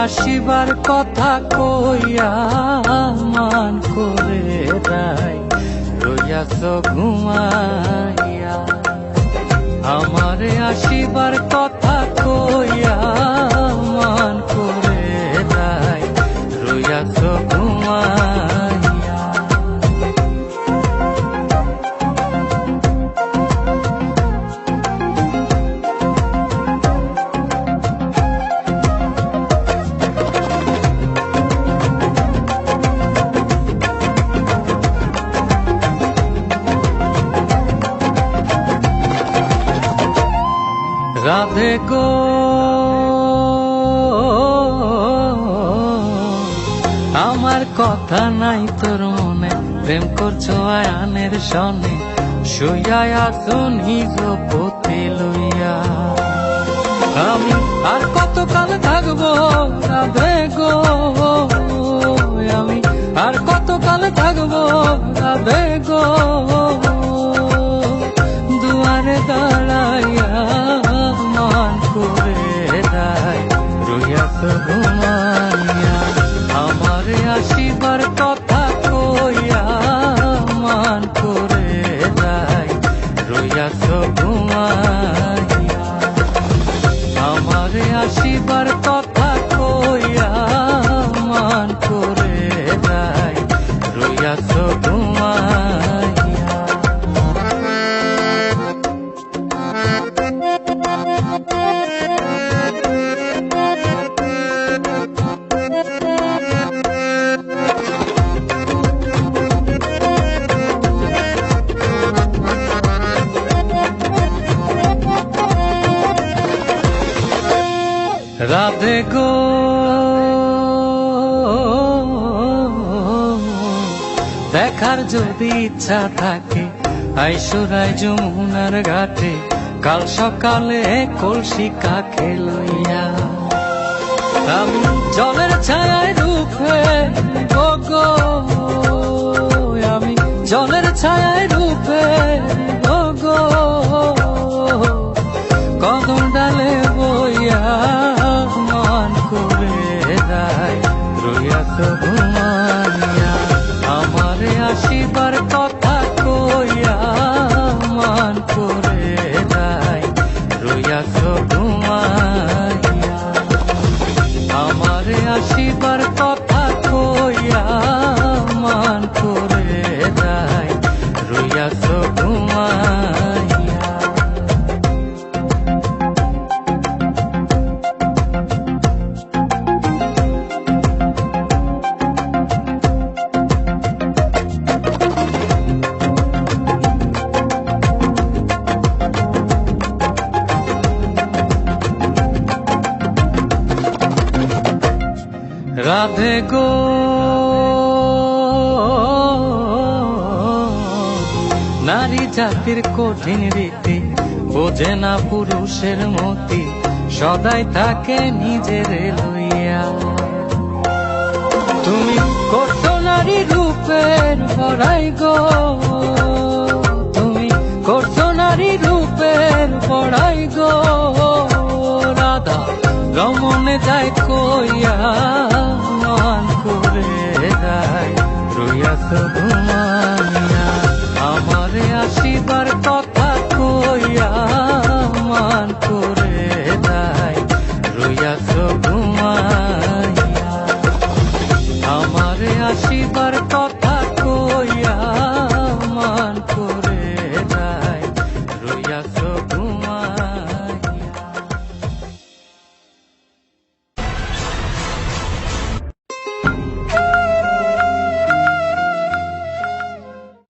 আসিবার কথা কইয়া মান করে দেয় রইয়াছ ঘুমাইয়া। আমারে আসিবার কথা কইয়া মান করে দেয় রইয়াছ ঘুমাইয়া। রাধে গো আমার কথা নাই তোর মনে, প্রেম করছো আয়ানের সনে, শুইয়া আছো নিজ পতি লইয়া। আমি আর কতকাল থাকবো রাধে গো, আমি আর কতকাল থাকবো রাধে গো, দুয়ারে দাঁড়াইয়া মান করে দেয় রইয়াছ ঘুমাইয়া। আমারে আসিবার কথা কইয়া মান করে দেয় রইয়াছ ঘুমাইয়া। আমারে আসিবার কথা কইয়া মান করে দেয় রইয়াছ ঘুমাইয়া। রাধে গো দেখার যদি ইচ্ছা থাকে আইসুরাই যমুনার ঘাটে, কাল সকালে কলসি কাকে লইয়া। আমি জলের ছায়ায় রূপে গো, আমি জলের ছায়ায় রূপে গো, কদম ডালে বইয়া মান করে দেয় রইয়াছ ঘুমাইয়া। আমারে আসিবার কথা কইয়া মান করে দেয় রইয়াছ ঘুমাইয়া। আমারে আসিবার কথা কইয়া মান করে দেয় রইয়াছ ঘুমাইয়া। রাধে গো নারী জাতির কঠিন রীতি, বোঝে না পুরুষের মতি, সদাই থাকে নিজের লইয়া। তুমি করছো নারী রূপের বড়াই গো, তুমি করছো নারী রূপের বড়াই গো, রাধা রমনে যায় কইয়া মান করে দেয় রইয়াছ ঘুমাইয়া। আমারে আসিবার কথা